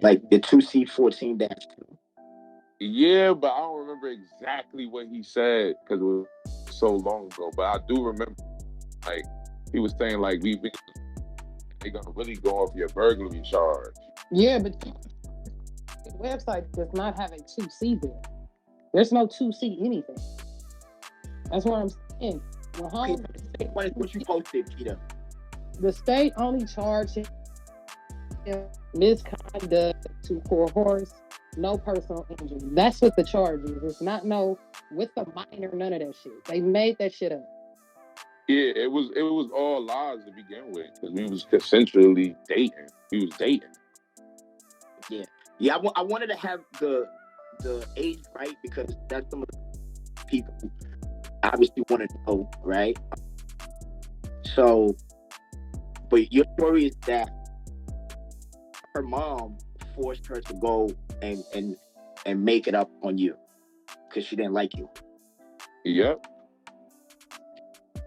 Like the 2C14-2. Yeah, but I don't remember exactly what he said because it was so long ago. But I do remember, like, he was saying, like, they're gonna really go off your burglary charge. Yeah, but the website does not have a 2C there. There's no 2C anything. That's what I'm saying. Okay, so the same one is what you posted, Peter. The state only charged him misconduct to coerce, no personal injury. That's what the charge is. It's not no with the minor, none of that shit. They made that shit up. Yeah, it was all lies to begin with because we was consensually dating. We was dating. Yeah, yeah. I wanted to have the age right because that's some of the people obviously want to know, right? So, but your story is that her mom forced her to go and make it up on you because she didn't like you. Yep.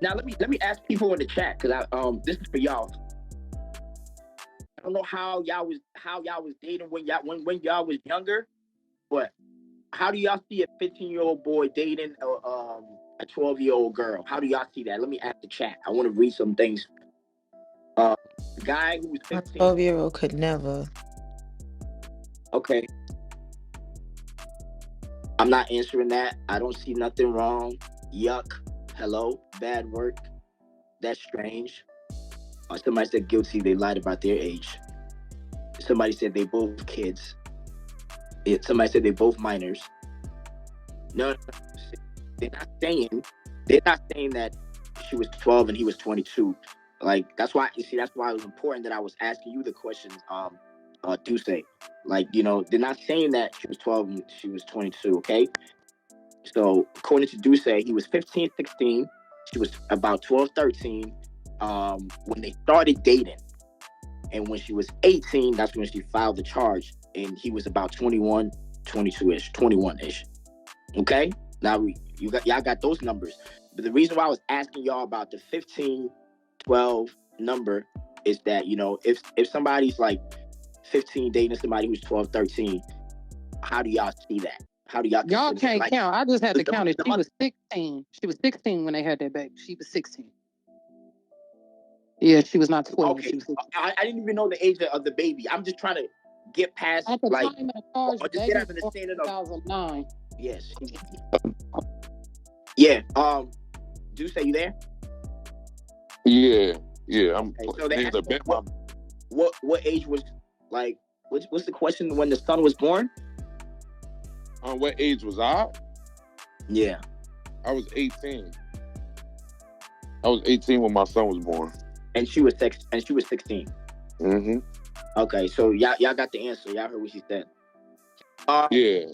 Now let me ask people in the chat because this is for y'all. I don't know how y'all was dating when y'all was younger, but how do y'all see a 15-year-old boy dating a 12-year-old girl? How do y'all see that? Let me ask the chat. I want to read some things. The guy who was My 15. 12-year-old could never. Okay, I'm not answering that. I don't see nothing wrong. Yuck. Hello. Bad work. That's strange. Somebody said guilty. They lied about their age. Somebody said they both kids. Somebody said they both minors. No, they're not saying. They're not saying that she was 12 and he was 22. Like that's why you see. That's why it was important that I was asking you the questions. Duce. Like they're not saying that she was 12 and she was 22. Okay. So according to Duce, he was 15, 16. She was about 12, 13 when they started dating. And when she was 18, that's when she filed the charge. And he was about 21, 22-ish, 21-ish. Okay? Now y'all got those numbers. But the reason why I was asking y'all about the 15, 12 number is that, if somebody's like 15 dating somebody who's 12, 13, how do y'all see that? How do y'all Y'all consider can't like count. I just had to count it. the She mother? was 16. She was 16 when they had that baby. She was 16. Yeah, she was not 12. Okay, She was 16. I didn't even know the age of the baby. I'm just trying to get past At the like, time of the charge, or the just get baby out of was the born standard in of 2009. yes, yeah. Do say you there? Yeah. Yeah. I'm Okay, so they niggas asked have been my what age was like? What's the question when the son was born? what age was I? Yeah, I was 18. I was 18 when my son was born. and she was 16. Mm-hmm. Okay, so y'all got the answer. Y'all heard what she said. Um, Yeah.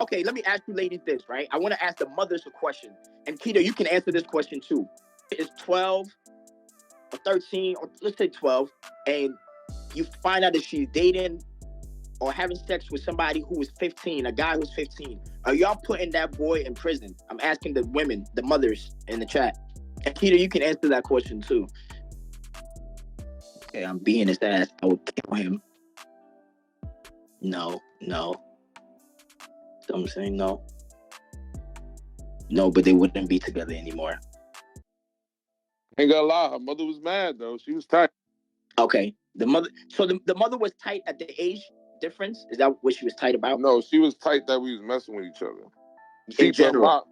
okay, let me ask you ladies this, right? I want to ask the mothers a question, and Keita, you can answer this question too. Is 12 or 13, or let's say 12, and you find out that she's dating or having sex with somebody who is 15, a guy who's 15, are y'all putting that boy in prison? I'm asking the women, the mothers in the chat. And Keita, you can answer that question too. Okay, I'm being his ass. I would kill him. No, no. So I'm saying no. No, but they wouldn't be together anymore. Ain't gonna lie, her mother was mad though. She was tight. Okay. The mother so the mother was tight at the age difference? Is that what she was tight about? No, she was tight that we was messing with each other. In But general.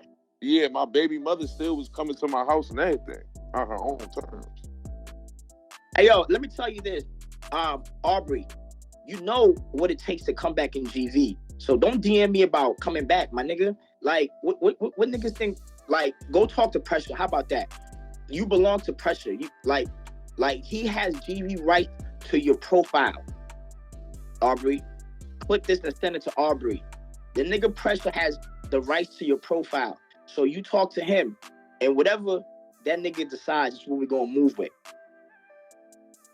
my baby mother still was coming to my house and everything on her own terms. Hey yo, let me tell you this. Aubrey, you know what it takes to come back in GV. So don't DM me about coming back, my nigga. Like what niggas think like go talk to Pressure. How about that? You belong to Pressure. You like he has GV right to your profile. Aubrey, click this and send it to Aubrey. The nigga Pressure has the rights to your profile. So you talk to him, and whatever that nigga decides is what we're gonna move with.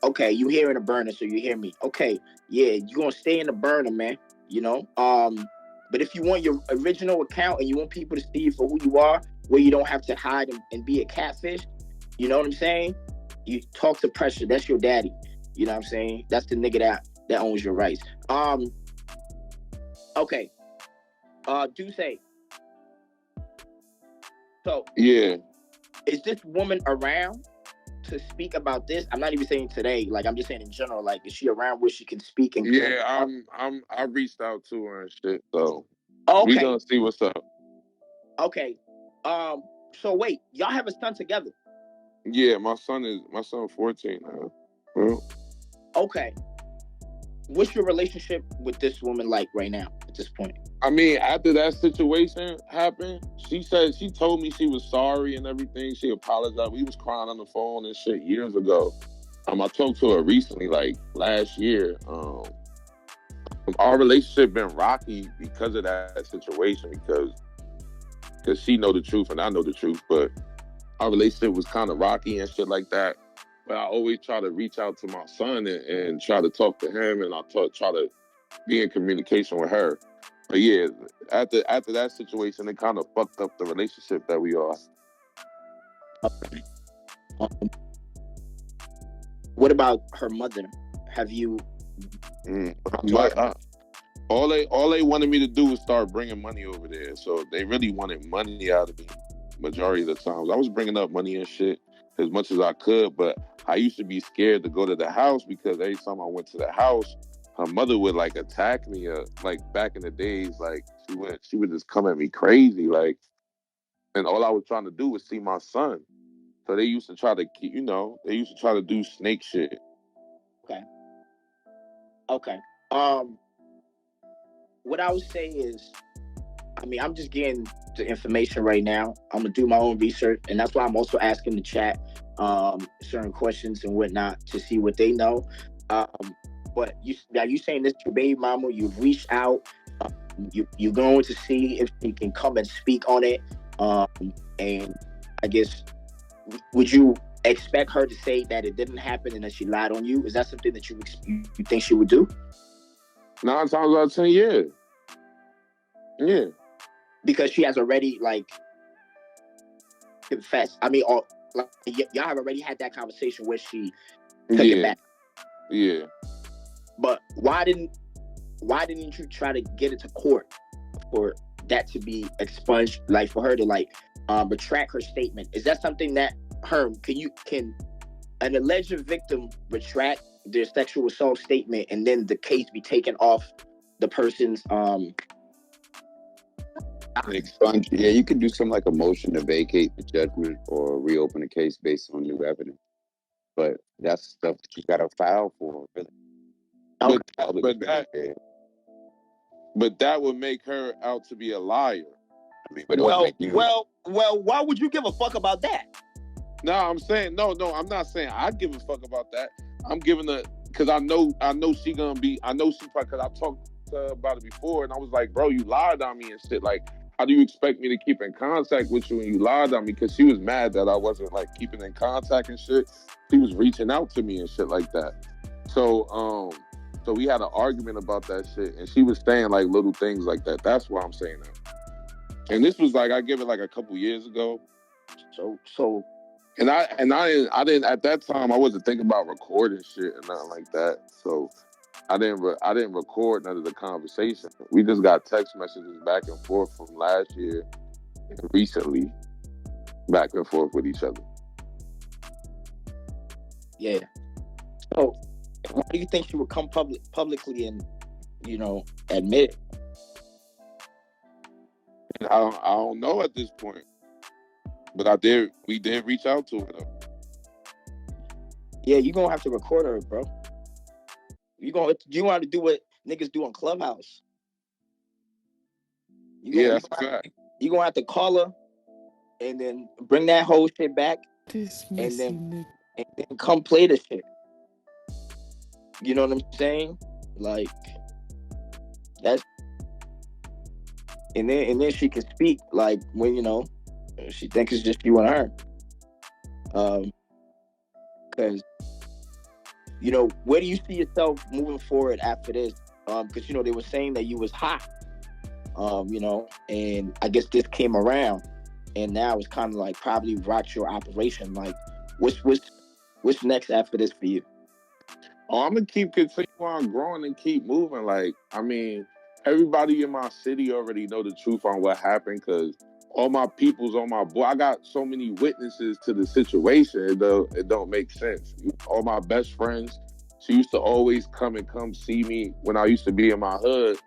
Okay, you here in a burner, so you hear me. Okay, yeah, you gonna stay in the burner, man. But if you want your original account and you want people to see you for who you are, where you don't have to hide and be a catfish, you know what I'm saying? You talk to Pressure. That's your daddy. You know what I'm saying? That's the nigga that that owns your rights. Okay. Do say so. Yeah, Is this woman around to speak about this? I'm not even saying today. Like I'm just saying in general. Like is she around where she can speak and clear yeah. up? I reached out to her and shit. So we Okay. gonna see what's up. Okay. Um. So wait, y'all have a son together? Yeah, my son 14 now. Well, Okay. What's your relationship with this woman like right now at this point? I mean, after that situation happened, she told me she was sorry and everything. She apologized. We was crying on the phone and shit years ago. I talked to her recently, like last year. Our relationship been rocky because of that situation, because she know the truth and I know the truth, but our relationship was kind of rocky and shit like that. But I always try to reach out to my son and try to talk to him, and try to be in communication with her. But yeah, after that situation, it kind of fucked up the relationship that we are. Um, what about her mother? Have you Mm. talked? But all they wanted me to do was start bringing money over there. So they really wanted money out of me. Majority of the times, I was bringing up money and shit as much as I could, but I used to be scared to go to the house because every time I went to the house, her mother would like attack me. Like back in the days, like she would just come at me crazy, like, and all I was trying to do was see my son. So they used to try to keep, they used to try to do snake shit. Okay. Okay. Um. What I would say is, I mean, I'm just getting the information right now. I'm gonna do my own research, and that's why I'm also asking the chat certain questions and whatnot to see what they know. Um, but you saying this to your baby mama? You've reached out. Um, you're going to see if she can come and speak on it. Um, and I guess would you expect her to say that it didn't happen and that she lied on you? Is that something that you think she would do? 9 times out of 10, yeah, yeah, Because she has already like confessed. I mean, or like y'all have already had that conversation where she took it yeah, back. yeah. But why didn't you try to get it to court for that to be expunged? Like for her to like retract her statement. Is that something that can an alleged victim retract their sexual assault statement and then the case be taken off the person's Expunge. Yeah, you could do something like a motion to vacate the judgment or reopen the case based on new evidence. But that's stuff that you got to file for. Really. okay. But but that would make her out to be a liar. I mean, but it would Well, make you. well, why would you give a fuck about that? No, I'm saying no. I'm not saying I give a fuck about that. I'm giving the because I know she gonna be. I know she probably because I talked to her about it before, and I was like, bro, you lied on me and shit. Like, how do you expect me to keep in contact with you when you lied on me? Because she was mad that I wasn't like keeping in contact and shit. She was reaching out to me and shit like that. So we had an argument about that shit, and she was saying like little things like that. That's why I'm saying that. And this was like I give it like a couple years ago. So And I didn't at that time. I wasn't thinking about recording shit and nothing like that. So I didn't record none of the conversation. We just got text messages back and forth from last year and recently, back and forth with each other. yeah. So why do you think she would come publicly and admit it? And I don't know at this point, but we did reach out to her though. Yeah, you're gonna have to record her, bro. You want to do what niggas do on Clubhouse. Yeah, that's a fact. You gonna have to call her and then bring that whole shit back This and messy then nigga. and then come play the shit. You know what I'm saying? Like that's and then she can speak like when she thinks it's just you and her. Because where do you see yourself moving forward after this? Because they were saying that you was hot. And I guess this came around, and now it's kind of like probably rocked your operation. Like, what's next after this for you? Oh, I'm gonna keep continuing on growing and keep moving. Like, I mean, everybody in my city already know the truth on what happened because all my people's on my board. I got so many witnesses to the situation. It don't make sense. All my best friends, she used to always come see me when I used to be in my hood.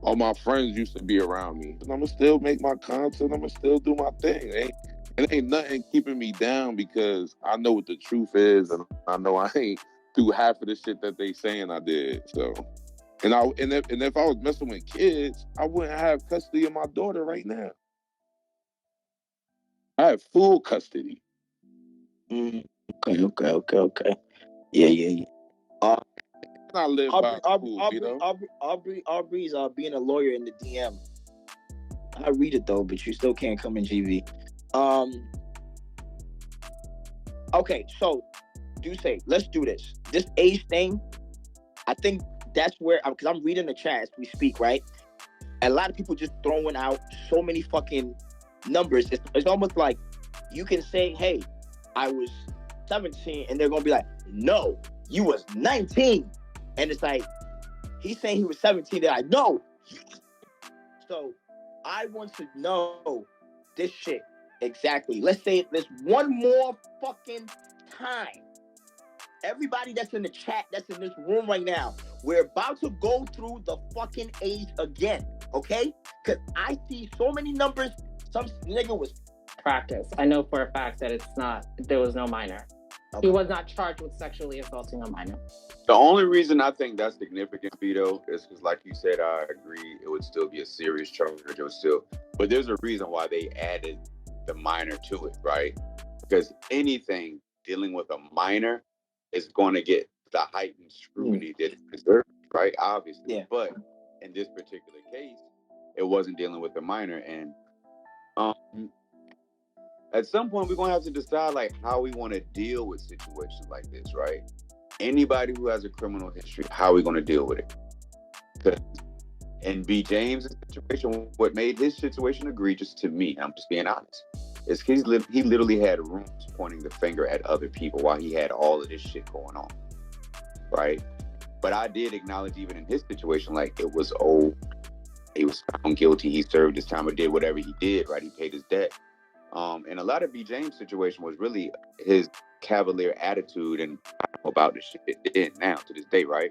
All my friends used to be around me. And I'ma still make my content. I'ma still do my thing. It ain't nothing keeping me down because I know what the truth is, and I know I ain't do half of the shit that they saying I did. So, and if I was messing with kids, I wouldn't have custody of my daughter right now. I have full custody. Mm, okay. Yeah. Uh, And I live by rule, Aubrey's being a lawyer in the DM. I read it though, but you still can't come in GV. Um, okay, so do say let's do this. This age thing, I think that's where because I'm reading the chat as we speak, right? A lot of people just throwing out so many fucking numbers. It's almost like you can say, "Hey, I was 17," and they're gonna be like, "No, you was 19," and it's like he's saying he was 17. They're like, "No." So I want to know this shit exactly. Let's say there's one more fucking time. Everybody that's in the chat, that's in this room right now, we're about to go through the fucking age again, okay? Because I see so many numbers. Some nigga was Practice. I know for a fact that there was no minor. okay. He was not charged with sexually assaulting a minor. The only reason I think that's significant, Vito, is because, like you said, I agree. It would still be a serious charge. It would still, but there's a reason why they added the minor to it, right? Because anything dealing with a minor is going to get the heightened scrutiny that it deserves, right? Obviously, Yeah. but in this particular case, it wasn't dealing with a minor, and um, at some point we're gonna have to decide like how we want to deal with situations like this, right? Anybody who has a criminal history, how are we going to deal with it? Because in B. James' situation, what made his situation egregious to me, I'm just being honest, is he literally had rooms pointing the finger at other people while he had all of this shit going on, right? But I did acknowledge even in his situation, like it was old, he was found guilty, he served his time or did whatever he did, right? He paid his debt. And a lot of B. James' situation was really his cavalier attitude and about the shit it did now to this day, right?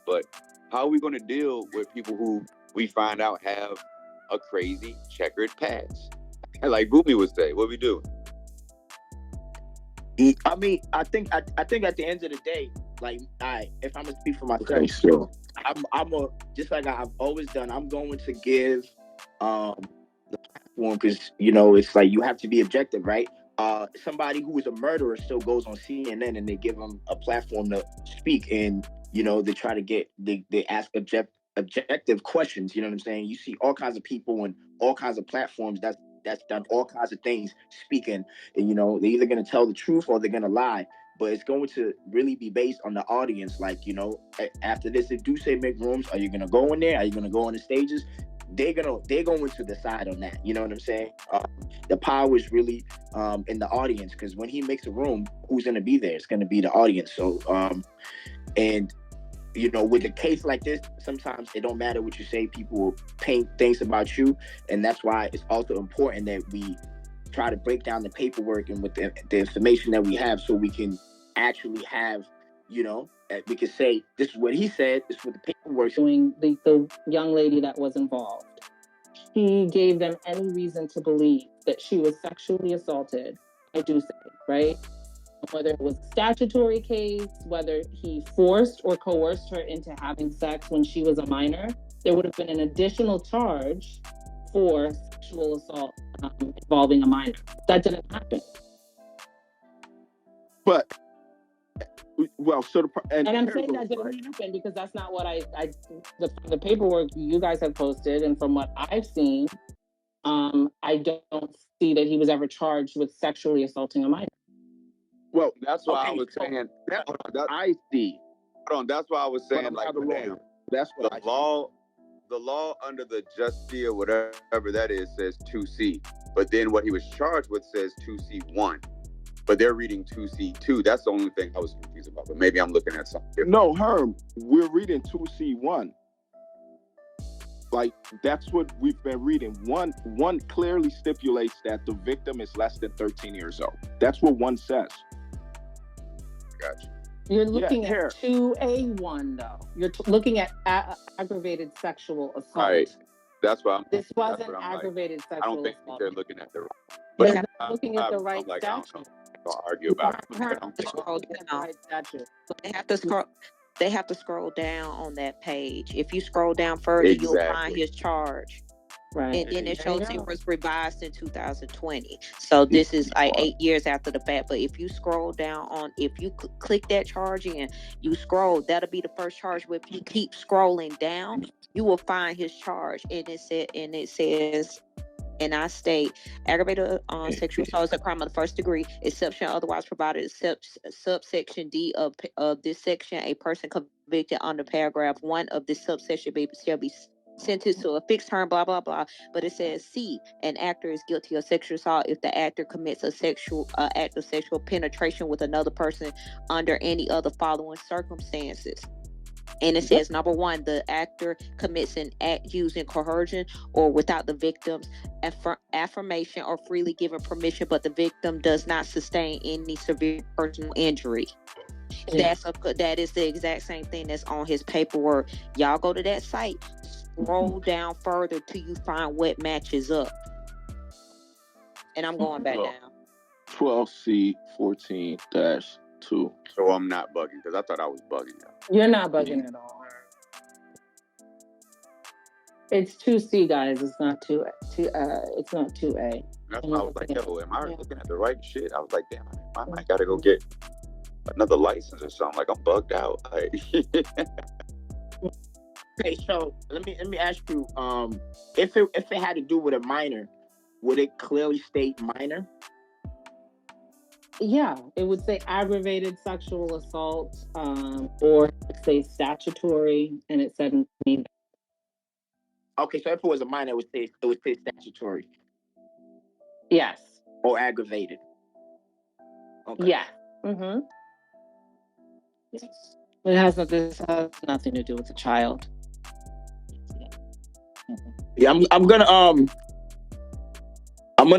But how are we going to deal with people who we find out have a crazy checkered past? Like Boomy would say, what we do? I mean, I think at the end of the day, like if I'm gonna speak for myself, Okay, so I'm a just like I've always done. I'm going to give the platform because it's like you have to be objective, right? Somebody who is a murderer still goes on CNN and they give them a platform to speak, and they try to they ask objective questions. You know what I'm saying? You see all kinds of people and all kinds of platforms that's done all kinds of things speaking, and they're either gonna tell the truth or they're gonna lie, but it's going to really be based on the audience. Like, after this, if do say make rooms, are you gonna go in there? Are you gonna go on the stages? They're going to decide on that. You know what I'm saying? The power is really in the audience, because when he makes a room, who's gonna be there? It's gonna be the audience. So and with a case like this, sometimes it don't matter what you say. People will paint things about you, and that's why it's also important that we try to break down the paperwork and with the information that we have, so we can actually have, we can say this is what he said, this is what the paperwork. Doing the young lady that was involved, he gave them any reason to believe that she was sexually assaulted. I do say, right? Whether it was a statutory case, whether he forced or coerced her into having sex when she was a minor, there would have been an additional charge for sexual assault involving a minor. That didn't happen. but well, so and I'm saying that didn't happen because that's not what the paperwork you guys have posted, and from what I've seen, I don't see that he was ever charged with sexually assaulting a minor. Well, that's why I was saying. I see. Hold on, that's why I was saying, like, that's what the law under the Justia, whatever that is, says 2C. But then what he was charged with says 2C1. But they're reading 2C2. That's the only thing I was confused about. But maybe I'm looking at something different. No, Herm, we're reading 2C1. Like, that's what we've been reading. One clearly stipulates that the victim is less than 13 years old. That's what one says. Gotcha. You're looking here. at 2A1 though. You're looking at aggravated sexual assault. Right. That's why This wasn't that's what I'm aggravated like. I sexual don't think assault. they're looking at the right. They're But not looking at the right I'm like, I statute. don't know. I'm gonna argue about it. They're But I'm not looking at the right statute. They have to scroll. They have to scroll down on that page. If you scroll down further, you'll find his charge. Right. And then it There you shows it go. was revised in 2020. So this is like 8 years after the fact. But if you scroll down on, if you click that charge in, you scroll, that'll be the first charge. But if you keep scrolling down, you will find his charge. And it says, and I state, aggravated sexual assault is a crime of the first degree, exception otherwise provided, subsection D of this section. A person convicted under paragraph 1 of this subsection shall be sentenced to a fixed term, blah blah blah. But it says C, an actor is guilty of sexual assault if the actor commits a sexual act of sexual penetration with another person under any of the following circumstances. And it says, number 1, the actor commits an act using coercion or without the victim's affirmation or freely given permission, but the victim does not sustain any severe personal injury. Yeah. That is the exact same thing that's on his paperwork. Y'all go to that site, scroll down further till you find what matches up. And I'm going back down. 12C 14-2. So I'm not bugging because I thought I was bugging. You're not bugging at all. It's 2C, guys. It's not 2. It's not 2A. That's why I was like, yo, am I looking at the right shit? I was like, damn, I might gotta go get another license or something. Like, I'm bugged out. Like, okay, so let me ask you, if it had to do with a minor, would it clearly state minor? Yeah, it would say aggravated sexual assault, or say statutory, and it said. Okay, so if it was a minor, it would say statutory. Yes. Or aggravated. Okay. Yeah. Mm-hmm. Yes. This has nothing to do with the child. Yeah, I'm gonna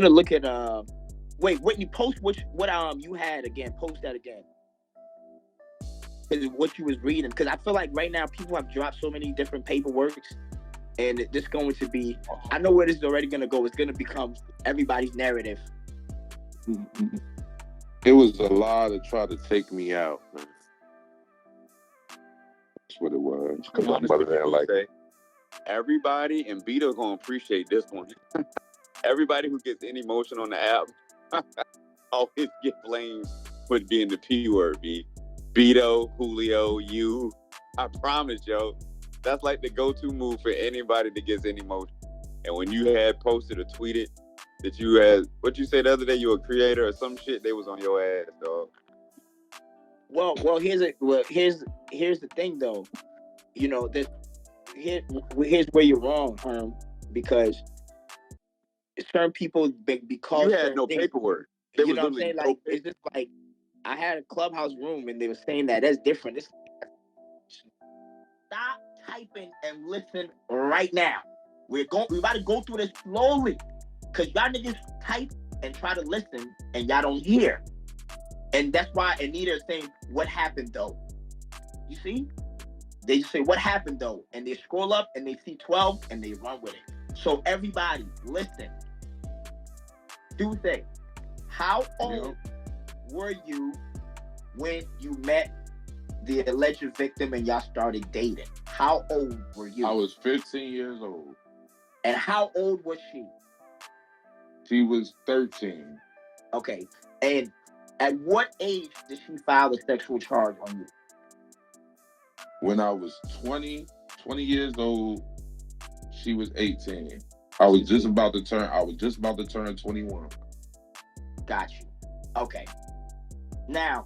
look at wait, Whitney, post what you had again. Post that again. Because what you was reading. Because I feel like right now people have dropped so many different paperworks, and this going to be. I know where this is already gonna go. It's gonna become everybody's narrative. It was a lie to try to take me out, man. That's what it was. Because my mother didn't like it. Everybody, and Beto gonna appreciate this one. Everybody who gets any motion on the app always get blamed for being the P word, B. Beto, Julio, you. I promise, yo. That's like the go-to move for anybody that gets any motion. And when you had posted or tweeted that you had, what you said the other day, you were a creator or some shit, they was on your ass, dog. Well, here's the thing, though. You know, here's where you're wrong, because certain people, because you had no paperwork. You know what I'm saying? Like, it's just like I had a clubhouse room and they were saying that's different. Stop typing and listen right now. We're about to go through this slowly, because y'all niggas type and try to listen and y'all don't hear. And that's why Anita is saying, what happened though? You see? They just say, what happened though? And they scroll up and they see 12 and they run with it. So everybody, listen. Do say, how old were you when you met the alleged victim and y'all started dating? How old were you? I was 15 years old. And how old was she? She was 13. Okay. And at what age did she file a sexual charge on you? When I was 20 years old, she was 18. I was just about to turn 21. Got you. Okay. Now,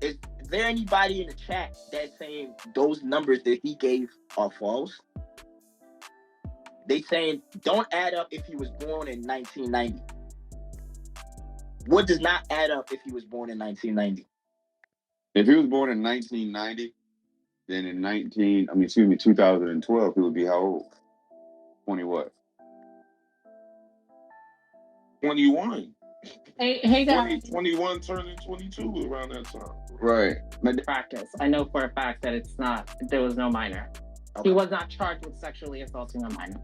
is there anybody in the chat that's saying those numbers that he gave are false? They saying don't add up if he was born in 1990. What does not add up if he was born in 1990? If he was born in 1990, then in 2012, he would be how old? 20 what? 21. Hey guys. 21 turning 22 around that time. Right. Practice. I know for a fact that there was no minor. Okay. He was not charged with sexually assaulting a minor.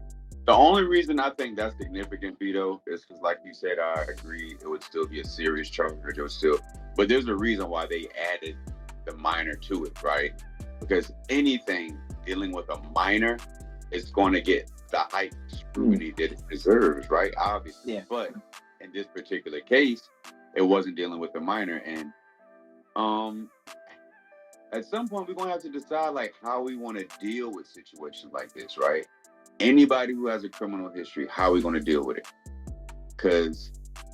The only reason I think that's significant, Vito, is because, like you said, I agree it would still be a serious charge. It would still, but there's a reason why they added the minor to it, right? Because anything dealing with a minor is going to get the heightened scrutiny that it deserves, right? Obviously. Yeah. But in this particular case, it wasn't dealing with a minor, and at some point we're gonna have to decide like how we want to deal with situations like this, right? Anybody who has a criminal history, how are we going to deal with it? Because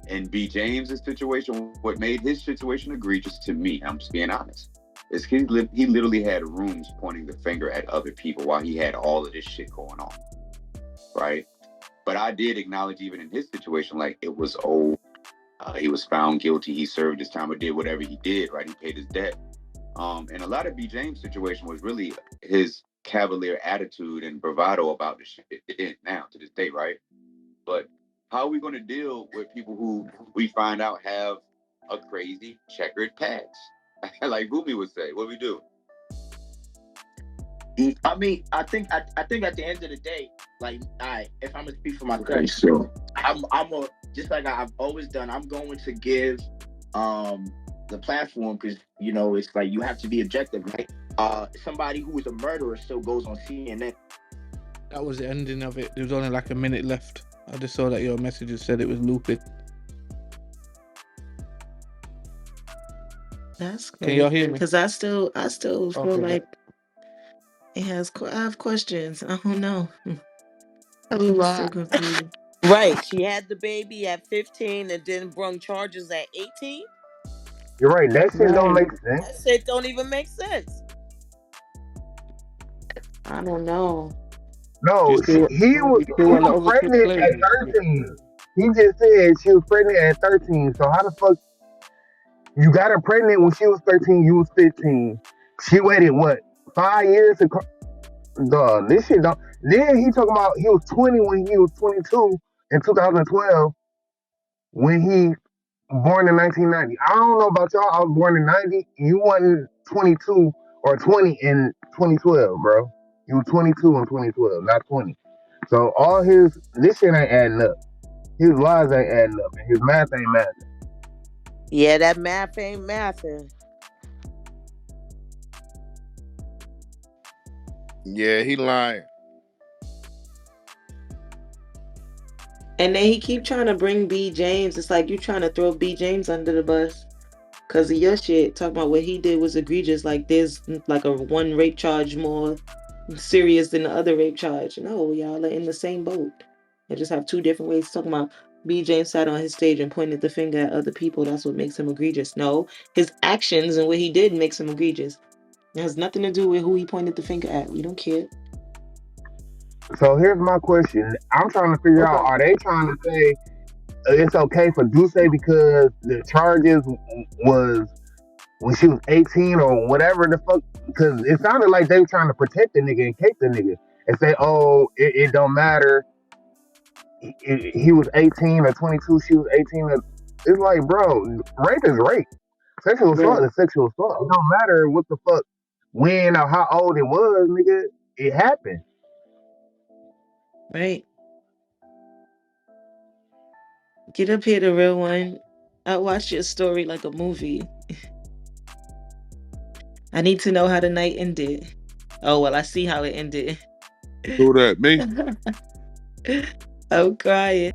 in B. James's situation, what made his situation egregious to me, I'm just being honest, is he literally had rooms pointing the finger at other people while he had all of this shit going on, right? But I did acknowledge even in his situation, like it was old. He was found guilty. He served his time or did whatever he did, right? He paid his debt. And a lot of B. James' situation was really his cavalier attitude and bravado about the shit it is now to this day, right? But how are we going to deal with people who we find out have a crazy checkered past? Like Boomy would say, what do we do? I mean, I think at the end of the day, like, if I'm gonna speak for myself, Okay, so I'm just like I've always done. I'm going to give the platform because it's like you have to be objective, right? Somebody who is a murderer still goes on CNN. That was the ending of it. There was only like a minute left. I just saw that your messages said it was looping. That's good. Can y'all hear me? Because I still feel Okay. like it has. I have questions. I don't know. I'm so confused. Right. She had the baby at 15 and then brung charges at 18. You're right. That shit don't make sense. That shit don't even make sense. I don't know. No, he was pregnant at 13. He just said she was pregnant at 13. So how the fuck you got her pregnant when she was 13? You was 15. She waited what 5 years to? Dog, this shit don't. Then he talking about he was 20 when he was 22 in 2012 when he born in 1990. I don't know about y'all. I was born in 90. You wasn't 22 or 20 in 2012, bro. You were 22 in 2012, not 20. So all this shit ain't adding up. His lies ain't adding up, and his math ain't mathing. Yeah, that math ain't mathing. Yeah, he lying. And then he keep trying to bring B. James. It's like you trying to throw B. James under the bus because of your shit. Talking about what he did was egregious. Like there's like a one rape charge more serious than the other rape charge. No, y'all are in the same boat. They just have two different ways. Talking about B. James sat on his stage and pointed the finger at other people. That's what makes him egregious. No, his actions and what he did makes him egregious. It has nothing to do with who he pointed the finger at. We don't care. So here's my question. I'm trying to figure out, are they trying to say it's okay for Duce because the charges was when she was 18 or whatever the fuck? Because it sounded like they were trying to protect the nigga and cape the nigga and say, oh, it don't matter. He was 18 or 22, she was 18. It's like, bro, rape is rape. Sexual assault is sexual assault. It don't matter what the fuck, when or how old it was, nigga. It happened. Right. Get up here, the real one. I watched your story like a movie. I need to know how the night ended. Oh, well, I see how it ended. Who that? Me? I'm crying.